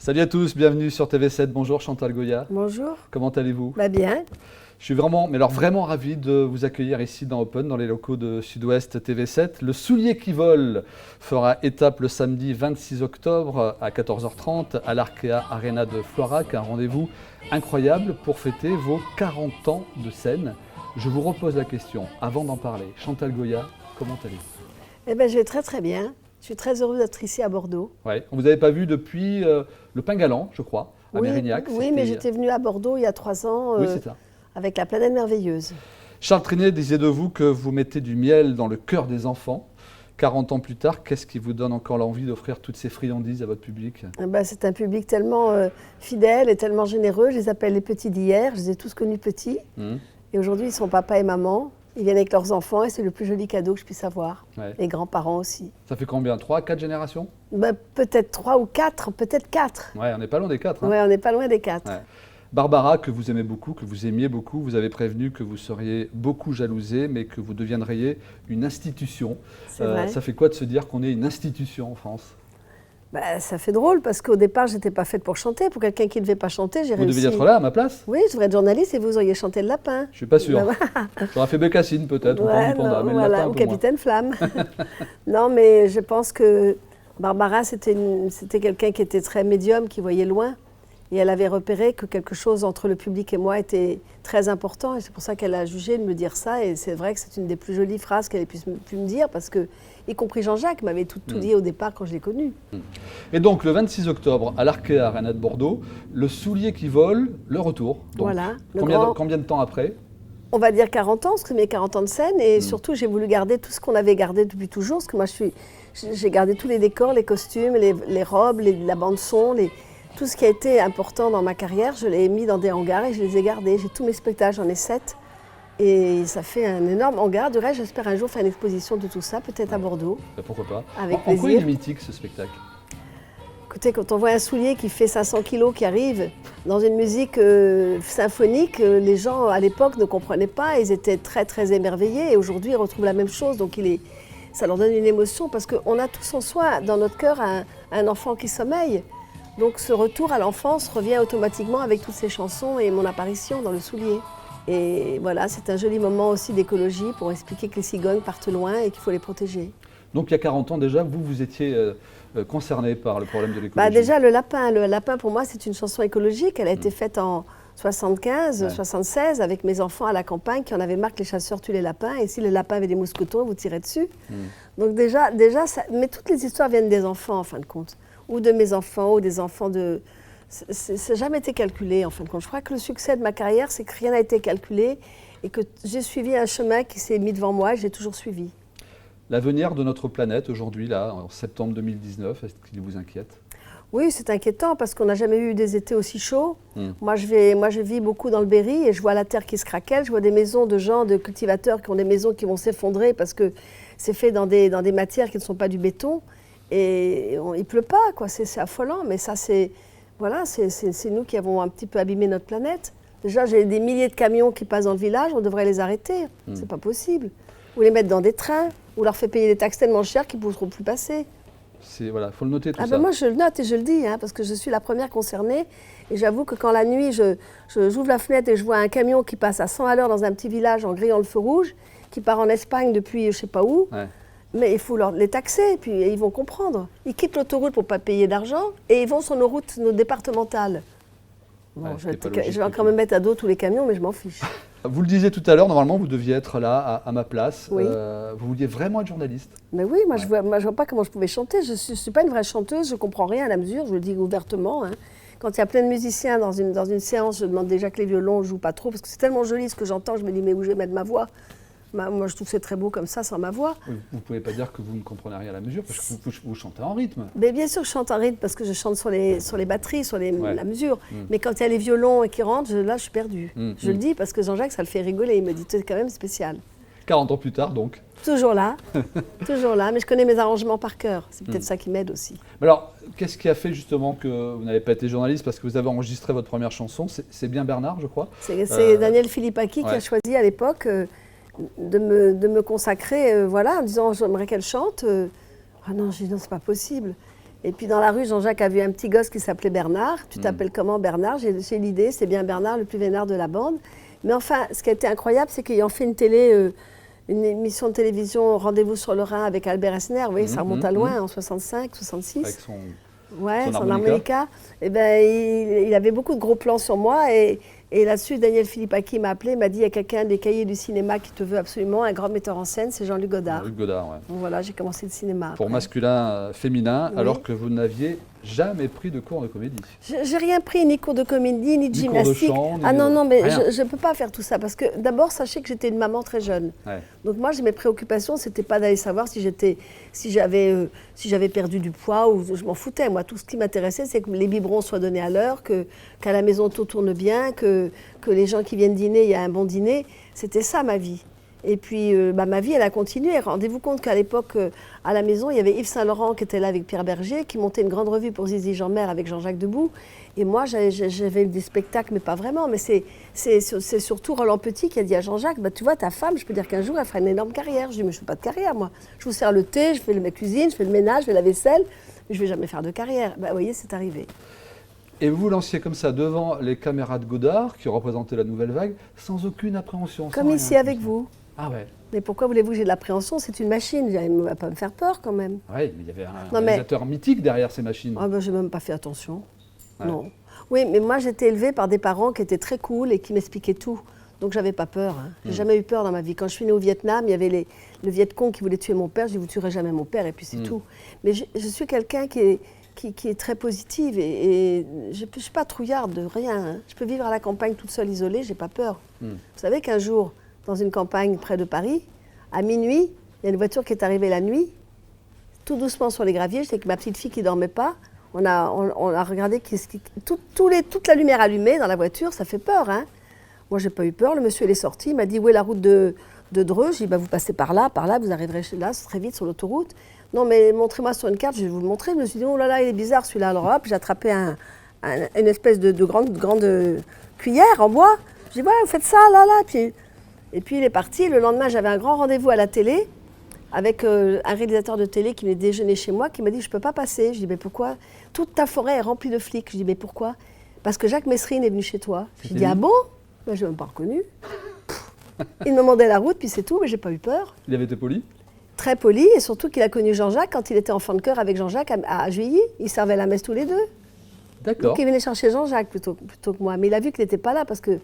Salut à tous, bienvenue sur TV7. Bonjour Chantal Goya. Bonjour. Comment allez-vous? Bien. Je suis vraiment ravi de vous accueillir ici dans Open, dans les locaux de Sud-Ouest TV7. Le soulier qui vole fera étape le samedi 26 octobre à 14h30 à l'Arkea Arena de Florac. Un rendez-vous incroyable pour fêter vos 40 ans de scène. Je vous repose la question avant d'en parler. Chantal Goya, comment allez-vous? Je vais très très bien. Je suis très heureuse d'être ici à Bordeaux. Ouais. On ne vous avait pas vu depuis le Pain Galant, je crois, à Mérignac. Oui, mais j'étais venue à Bordeaux il y a 3 ans oui, c'est ça. Avec la planète merveilleuse. Charles Trenet disait de vous que vous mettez du miel dans le cœur des enfants. 40 ans plus tard, qu'est-ce qui vous donne encore l'envie d'offrir toutes ces friandises à votre public? C'est un public tellement fidèle et tellement généreux. Je les appelle les petits d'hier. Je les ai tous connus petits. Et aujourd'hui, ils sont papa et maman. Ils viennent avec leurs enfants et c'est le plus joli cadeau que je puisse avoir. Ouais. Les grands-parents aussi. Ça fait combien? 3, 4 générations? Peut-être 3 ou 4, peut-être 4. Ouais, on n'est pas loin des 4. Hein. Ouais, on n'est pas loin des 4. Ouais. Barbara, que vous aimez beaucoup, que vous aimiez beaucoup, vous avez prévenu que vous seriez beaucoup jalousée, mais que vous deviendriez une institution. Vrai. Ça fait quoi de se dire qu'on est une institution en France? Ça fait drôle parce qu'au départ, je n'étais pas faite pour chanter. Pour quelqu'un qui ne devait pas chanter, j'ai réussi. Vous deviez être là à ma place? Oui, je devrais être journaliste et vous auriez chanté le lapin. Je ne suis pas sûr. J'aurais fait Bécassine peut-être, ou Panda, mais le lapin ou pour Capitaine Flamme. Non, mais je pense que Barbara, c'était quelqu'un qui était très médium, qui voyait loin. Et elle avait repéré que quelque chose entre le public et moi était très important. Et c'est pour ça qu'elle a jugé de me dire ça. Et c'est vrai que c'est une des plus jolies phrases qu'elle ait pu me dire, parce que, y compris Jean-Jacques, m'avait tout dit au départ quand je l'ai connu. Et donc, le 26 octobre, à l'Arkea Arena de Bordeaux, le soulier qui vole, le retour. Donc, voilà. Combien de temps après? On va dire 40 ans, parce que c'est mes 40 ans de scène. Et surtout, j'ai voulu garder tout ce qu'on avait gardé depuis toujours. Parce que moi, j'ai gardé tous les décors, les costumes, les robes, la bande-son, tout ce qui a été important dans ma carrière, je l'ai mis dans des hangars et je les ai gardés. J'ai tous mes spectacles, j'en ai 7. Et ça fait un énorme hangar. Du reste, j'espère un jour faire une exposition de tout ça, peut-être à Bordeaux. Pourquoi pas. Avec en quoi il est mythique ce spectacle? Écoutez, quand on voit un soulier qui fait 500 kilos qui arrive dans une musique symphonique, les gens à l'époque ne comprenaient pas. Ils étaient très très émerveillés et aujourd'hui ils retrouvent la même chose. Donc ça leur donne une émotion parce qu'on a tous en soi, dans notre cœur, un enfant qui sommeille. Donc ce retour à l'enfance revient automatiquement avec toutes ces chansons et mon apparition dans le soulier. Et voilà, c'est un joli moment aussi d'écologie pour expliquer que les cigognes partent loin et qu'il faut les protéger. Donc il y a 40 ans déjà, vous étiez concerné par le problème de l'écologie? Déjà le lapin pour moi c'est une chanson écologique. Elle a été faite en 75, 76 avec mes enfants à la campagne qui en avaient marre que les chasseurs tuent les lapins. Et si les lapins avaient des mousquetons, vous tirez dessus. Donc déjà mais toutes les histoires viennent des enfants en fin de compte. Ou de mes enfants, ou des enfants de... Ça n'a jamais été calculé, en fin de compte. Je crois que le succès de ma carrière, c'est que rien n'a été calculé et que j'ai suivi un chemin qui s'est mis devant moi et j'ai toujours suivi. L'avenir de notre planète aujourd'hui, là, en septembre 2019, est-ce qu'il vous inquiète? Oui, c'est inquiétant parce qu'on n'a jamais eu des étés aussi chauds. Moi, je vis beaucoup dans le Berry et je vois la terre qui se craquelle. Je vois des maisons de gens, de cultivateurs qui ont des maisons qui vont s'effondrer parce que c'est fait dans des matières qui ne sont pas du béton. Et il ne pleut pas, quoi. C'est affolant, mais ça, c'est nous qui avons un petit peu abîmé notre planète. Déjà, j'ai des milliers de camions qui passent dans le village, on devrait les arrêter. C'est pas possible. Ou les mettre dans des trains, ou leur faire payer des taxes tellement chères qu'ils ne pourront plus passer. Voilà, faut le noter tout ça. Moi, je le note et je le dis, parce que je suis la première concernée. Et j'avoue que quand la nuit, j'ouvre la fenêtre et je vois un camion qui passe à 100 à l'heure dans un petit village en grillant le feu rouge, qui part en Espagne depuis je ne sais pas où. Ouais. Mais il faut les taxer, puis ils vont comprendre. Ils quittent l'autoroute pour ne pas payer d'argent et ils vont sur nos routes départementales. Bon, je vais encore me mettre à dos tous les camions, mais je m'en fiche. Vous le disiez tout à l'heure, normalement, vous deviez être là, à ma place. Oui. Vous vouliez vraiment être journaliste? Mais oui, moi, je ne vois pas comment je pouvais chanter. Je ne suis pas une vraie chanteuse, je ne comprends rien à la mesure, je le dis ouvertement. Quand il y a plein de musiciens dans une séance, je demande déjà que les violons ne jouent pas trop, parce que c'est tellement joli ce que j'entends, je me dis, mais où je vais mettre ma voix? Moi, je trouve que c'est très beau comme ça, sans ma voix. Oui, vous ne pouvez pas dire que vous ne comprenez rien à la mesure, parce que vous chantez en rythme. Mais bien sûr, je chante en rythme, parce que je chante sur les batteries, la mesure. Mais quand il y a les violons qui rentrent, là, je suis perdue. Je le dis, parce que Jean-Jacques, ça le fait rigoler. Il me dit, c'est quand même spécial. 40 ans plus tard, donc. Toujours là, mais je connais mes arrangements par cœur. C'est peut-être ça qui m'aide aussi. Mais alors, qu'est-ce qui a fait justement que vous n'avez pas été journaliste? Parce que vous avez enregistré votre première chanson, c'est bien Bernard, je crois. C'est Daniel Philippaki qui a choisi à l'époque de me consacrer, en disant j'aimerais qu'elle chante. Ah non, j'ai dit non, c'est pas possible. Et puis dans la rue, Jean-Jacques a vu un petit gosse qui s'appelait Bernard. Tu t'appelles comment Bernard? J'ai l'idée, c'est bien Bernard, le plus vénard de la bande. Mais enfin, ce qui a été incroyable, c'est qu'ayant fait une émission de télévision, Rendez-vous sur le Rhin avec Albert Esner, vous voyez, ça remonte à loin, en 65, 66. Avec son harmonica. Et ben, il avait beaucoup de gros plans sur moi et là-dessus, Daniel Philippaki m'a appelé, m'a dit il y a quelqu'un des cahiers du cinéma qui te veut absolument, un grand metteur en scène, c'est Jean-Luc Godard. Jean-Luc Godard, ouais. Donc voilà, j'ai commencé le cinéma. Pour après. masculin, féminin, Oui. alors que vous n'aviez jamais pris de cours de comédie. J'ai rien pris, ni cours de comédie, ni de Ni cours gymnastique. de chant, ni Ah non, de- non, mais rien. je ne peux pas faire tout ça parce que d'abord, sachez que j'étais une maman très jeune. Ouais. Donc moi, mes préoccupations, c'était pas d'aller savoir si j'avais perdu du poids ou je m'en foutais. Moi, tout ce qui m'intéressait, c'est que les biberons soient donnés à l'heure, qu'à la maison tout tourne bien, que les gens qui viennent dîner, il y a un bon dîner. C'était ça ma vie. Et puis ma vie, elle a continué. Rendez-vous compte qu'à l'époque, à la maison, il y avait Yves Saint-Laurent qui était là avec Pierre Berger, qui montait une grande revue pour Zizi Jeanmaire avec Jean-Jacques Debout. Et moi, j'avais des spectacles, mais pas vraiment. Mais c'est surtout Roland Petit qui a dit à Jean-Jacques, bah, tu vois, ta femme, je peux dire qu'un jour, elle fera une énorme carrière. Je dis, mais je ne fais pas de carrière, moi. Je vous sers le thé, je fais la cuisine, je fais le ménage, je fais la vaisselle, mais je ne vais jamais faire de carrière. Bah, vous voyez, c'est arrivé. Et vous vous lanciez comme ça devant les caméras de Godard, qui représentaient la nouvelle vague, sans aucune appréhension. Comme sans ici rien, avec comme ça. vous. Ah ouais. Mais pourquoi voulez-vous que j'ai de l'appréhension? C'est une machine, elle ne va pas me faire peur quand même. Ouais, mais il y avait un Non, mais- réalisateur mythique derrière ces machines. Ah ben, je n'ai même pas fait attention. Ouais. Non. Oui, mais moi j'étais élevée par des parents qui étaient très cool et qui m'expliquaient tout. Donc j'avais pas peur. Hein. J'ai jamais eu peur dans ma vie. Quand je suis née au Vietnam, il y avait le Viet Cong qui voulait tuer mon père. Je dis, vous tuerez jamais mon père et puis c'est tout. Mais je suis quelqu'un qui est très positive et je ne suis pas trouillarde de rien. Hein. Je peux vivre à la campagne toute seule, isolée, j'ai pas peur. Vous savez qu'un jour, dans une campagne près de Paris, à minuit, il y a une voiture qui est arrivée la nuit, tout doucement sur les graviers. J'étais avec ma petite fille qui ne dormait pas. On a regardé toute la lumière allumée dans la voiture, ça fait peur. Hein. Moi, j'ai pas eu peur. Le monsieur, il est sorti, il m'a dit, où est la route de Dreux? J'ai dit, bah, vous passez par là, vous arriverez là, c'est très vite sur l'autoroute. Non, mais montrez-moi sur une carte, je vais vous le montrer. Je me suis dit, oh là là, il est bizarre celui-là. Alors hop, j'ai attrapé une espèce de grande cuillère en bois. Je dis, voilà, vous faites ça, là. Et puis il est parti. Le lendemain, j'avais un grand rendez-vous à la télé avec un réalisateur de télé qui venait déjeuner chez moi, qui m'a dit, je ne peux pas passer. Je dis, mais pourquoi? Toute ta forêt est remplie de flics. Je dis, mais pourquoi? Parce que Jacques Messrine est venu chez toi. Je dis, ah bon? Ben, je ne l'ai même pas reconnu. Il me demandait la route, puis c'est tout, mais je n'ai pas eu peur. Il avait été poli. Très poli, et surtout qu'il a connu Jean-Jacques quand il était enfant de chœur avec Jean-Jacques à Juilly. Ils servaient la messe tous les deux. D'accord. Donc il venait chercher Jean-Jacques plutôt que moi. Mais il a vu qu'il n'était pas là, parce que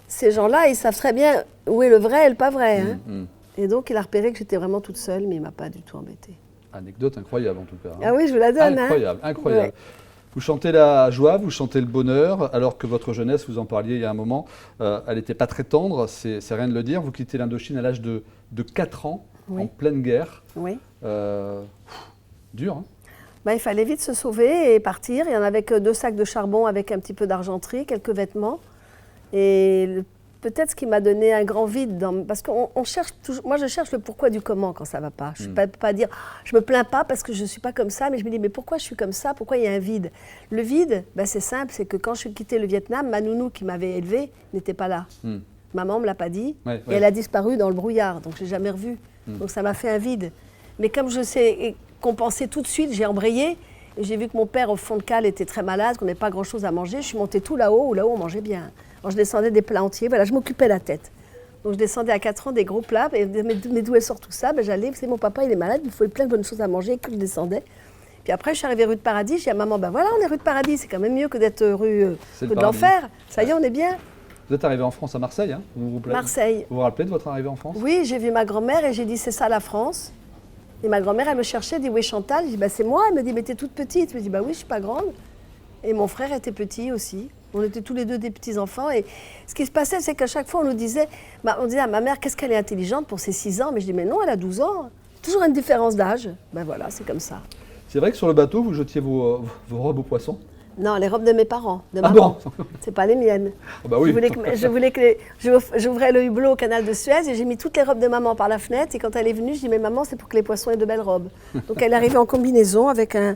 ces gens-là, ils savent très bien où est le vrai et le pas vrai. Hein. Et donc il a repéré que j'étais vraiment toute seule, mais il ne m'a pas du tout embêtée. Anecdote incroyable en tout cas. Hein. Ah oui, je vous la donne. Incroyable, hein. incroyable. Ouais. Vous chantez la joie, vous chantez le bonheur, alors que votre jeunesse, vous en parliez il y a un moment, elle n'était pas très tendre, c'est rien de le dire. Vous quittez l'Indochine à l'âge de 4 ans, Oui. en pleine guerre. Oui. Dur, hein? Ben, il fallait vite se sauver et partir. Il y en avait que 2 sacs de charbon avec un petit peu d'argenterie, quelques vêtements. Et peut-être ce qui m'a donné un grand vide, parce qu'on cherche toujours, moi je cherche le pourquoi du comment quand ça ne va pas. Je ne peux pas dire, je ne me plains pas parce que je ne suis pas comme ça, mais je me dis, mais pourquoi je suis comme ça? Pourquoi il y a un vide? Le vide, ben, c'est simple, c'est que quand je suis quitté le Vietnam, ma nounou qui m'avait élevée n'était pas là. Maman ne me l'a pas dit, Ouais, et ouais. elle a disparu dans le brouillard, donc je ne l'ai jamais revue. Donc ça m'a fait un vide. Mais comme je sais compenser tout de suite, j'ai embrayé, et j'ai vu que mon père, au fond de cale, était très malade, qu'on n'avait pas grand-chose à manger. Je suis montée tout là-haut, où là-haut on mangeait bien. Alors je descendais des plats entiers, voilà, je m'occupais la tête. Donc je descendais à 4 ans des gros plats, et mais d'où elle sort tout ça? Ben, j'allais, c'est mon papa, il est malade, il faut plein de bonnes choses à manger, que je descendais. Puis après, je suis arrivée rue de Paradis, j'ai dit à maman, ben voilà, on est rue de Paradis, c'est quand même mieux que d'être rue C'est le de paradis. l'enfer. Ça y est, on est bien. Vous êtes arrivé en France à Marseille, hein? Marseille. Vous vous rappelez de votre arrivée en France? Oui, j'ai vu ma grand-mère et j'ai dit, c'est ça la France. Et ma grand-mère, elle me cherchait, elle dit, où est Chantal? Je dis, bah, c'est moi. Elle me dit, mais t'es toute petite. Je me dis, bah oui, je suis pas grande. Et mon frère était petit aussi. On était tous les deux des petits-enfants. Et ce qui se passait, c'est qu'à chaque fois, on disait à ma mère, qu'est-ce qu'elle est intelligente pour ses 6 ans? Mais je dis, mais non, elle a 12 ans. Toujours une différence d'âge. Ben voilà, c'est comme ça. C'est vrai que sur le bateau, vous jetiez vos robes aux poissons? Non, les robes de mes parents, de Ah maman. bon? C'est pas les miennes. Ah bah oui. J'ouvrais le hublot au canal de Suez et j'ai mis toutes les robes de maman par la fenêtre. Et quand elle est venue, je dis, mais maman, c'est pour que les poissons aient de belles robes. Donc elle est arrivée en combinaison avec un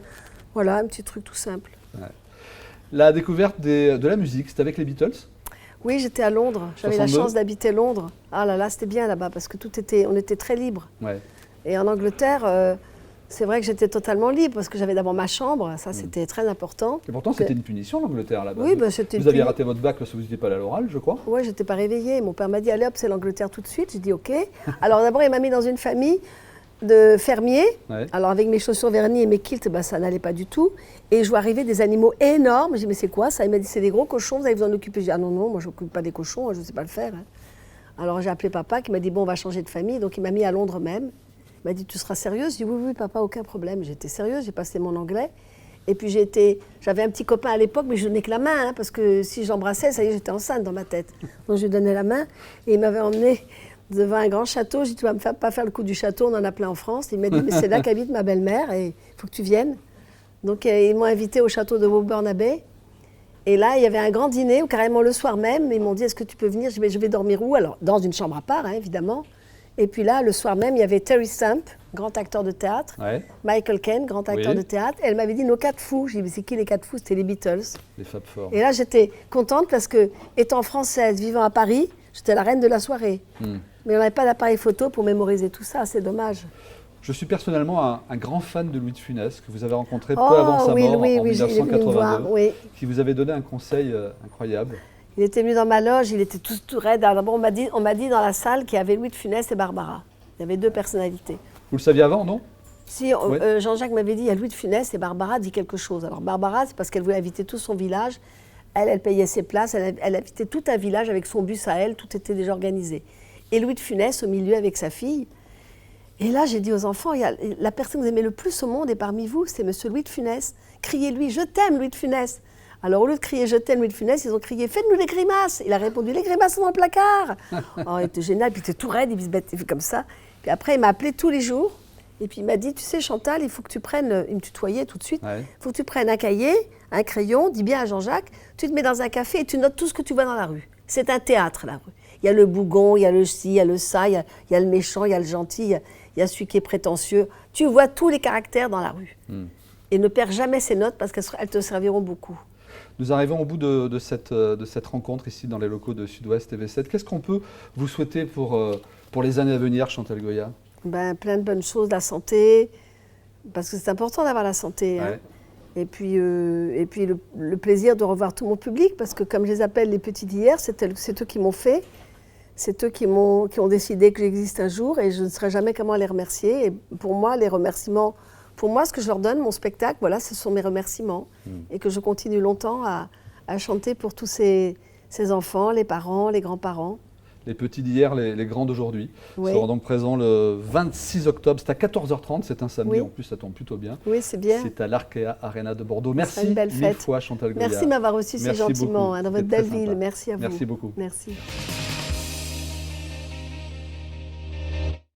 petit truc tout simple. Ouais. La découverte de la musique, c'était avec les Beatles? Oui, j'étais à Londres. J'avais la 62. chance d'habiter Londres. Ah là là, c'était bien là-bas parce que on était très libre. Ouais. Et en Angleterre, C'est vrai que j'étais totalement libre parce que j'avais d'abord ma chambre, ça c'était très important. Et pourtant, c'était une punition l'Angleterre là-bas. Oui, ben, c'était Vous aviez raté votre bac parce que vous n'étiez pas allé à l'oral, je crois. Oui, je n'étais pas réveillée. Mon père m'a dit, allez hop, c'est l'Angleterre tout de suite. J'ai dit, ok. Alors d'abord, il m'a mis dans une famille de fermiers. Ouais. Alors avec mes chaussures vernies et mes kilts, ben, ça n'allait pas du tout. Et je vois arriver des animaux énormes. J'ai dit, mais c'est quoi ça? Il m'a dit, c'est des gros cochons, vous allez vous en occuper. J'ai dit, ah non, non, moi je m'occupe pas des cochons, je ne sais pas le faire. Hein. Alors j'ai appelé papa qui m'a dit, bon, on va changer de famille. Donc il m'a mis à Londres même. Il m'a dit, tu seras sérieuse? J'ai dit, oui, oui, papa, aucun problème. J'étais sérieuse, j'ai passé mon anglais. Et puis j'avais un petit copain à l'époque, mais je donnais que la main, hein, parce que si j'embrassais, ça y est, j'étais enceinte dans ma tête. Donc je lui donnais la main, et il m'avait emmené devant un grand château. J'ai dit, tu vas pas faire le coup du château, on en a plein en France. Il m'a dit, mais c'est là qu'habite ma belle-mère, et il faut que tu viennes. Donc ils m'ont invité au château de Woburn Abbey. Et là, il y avait un grand dîner, ou carrément le soir même, ils m'ont dit, est-ce que tu peux venir? Je vais dormir où? Alors, dans une chambre à part, hein, évidemment. Et puis là, le soir même, il y avait Terry Stump, grand acteur de théâtre, Ouais. Michael Caine, grand acteur de théâtre. Et elle m'avait dit nos 4 fous. J'ai dit, mais c'est qui les 4 fous? C'était les Beatles. Les Fab Four. Et là, j'étais contente parce que, étant française, vivant à Paris, j'étais la reine de la soirée. Mais on n'avait pas d'appareil photo pour mémoriser tout ça, c'est dommage. Je suis personnellement un grand fan de Louis de Funès, que vous avez rencontré peu avant sa mort, en il est venu me 1982, voir, oui. qui vous avait donné un conseil incroyable. Il était venu dans ma loge, il était tout raide. Alors d'abord, on m'a dit dans la salle qu'il y avait Louis de Funès et Barbara. Il y avait 2 personnalités. Vous le saviez avant, non? Si, Jean-Jacques m'avait dit, il y a Louis de Funès et Barbara dit quelque chose. Alors Barbara, c'est parce qu'elle voulait inviter tout son village. Elle payait ses places, elle invitait tout un village avec son bus à elle, tout était déjà organisé. Et Louis de Funès au milieu avec sa fille. Et là, j'ai dit aux enfants, la personne que vous aimez le plus au monde est parmi vous, c'est monsieur Louis de Funès. Criez-lui, je t'aime Louis de Funès. Alors au lieu de crier je t'aime Louis de Funès, ils ont crié faites-nous des grimaces. Il a répondu les grimaces sont dans le placard. Oh, il était génial, puis il était tout raide, il se comme ça. Puis après, il m'a appelé tous les jours. Et puis il m'a dit, tu sais Chantal, il faut que tu prennes, il me tutoyait tout de suite, il faut que tu prennes un cahier, un crayon, dis bien à Jean-Jacques, tu te mets dans un café et tu notes tout ce que tu vois dans la rue. C'est un théâtre, la rue. Il y a le bougon, il y a le ci, il y a le ça, il y a le méchant, il y a le gentil, il y a celui qui est prétentieux. Tu vois tous les caractères dans la rue. Et ne perds jamais ces notes parce qu'elles te serviront beaucoup. Nous arrivons au bout de cette rencontre ici dans les locaux de Sud-Ouest TV7. Qu'est-ce qu'on peut vous souhaiter pour les années à venir, Chantal Goya? Plein de bonnes choses, la santé, parce que c'est important d'avoir la santé. Hein. Et puis le plaisir de revoir tout mon public, parce que comme je les appelle les petits d'hier, c'est eux qui m'ont fait, c'est eux qui ont décidé que j'existe un jour, et je ne saurais jamais comment les remercier. Et pour moi, les remerciements, pour moi, ce que je leur donne, mon spectacle, voilà, ce sont mes remerciements, et que je continue longtemps à chanter pour tous ces enfants, les parents, les grands-parents. Les petits d'hier, les grands d'aujourd'hui seront donc présents le 26 octobre. C'est à 14h30, c'est un samedi, en plus ça tombe plutôt bien. Oui, c'est bien. C'est à l'Arkea Arena de Bordeaux. Merci mille fois Chantal Goya. Merci de m'avoir reçu si gentiment dans votre belle ville. Merci à vous. Merci beaucoup. Merci.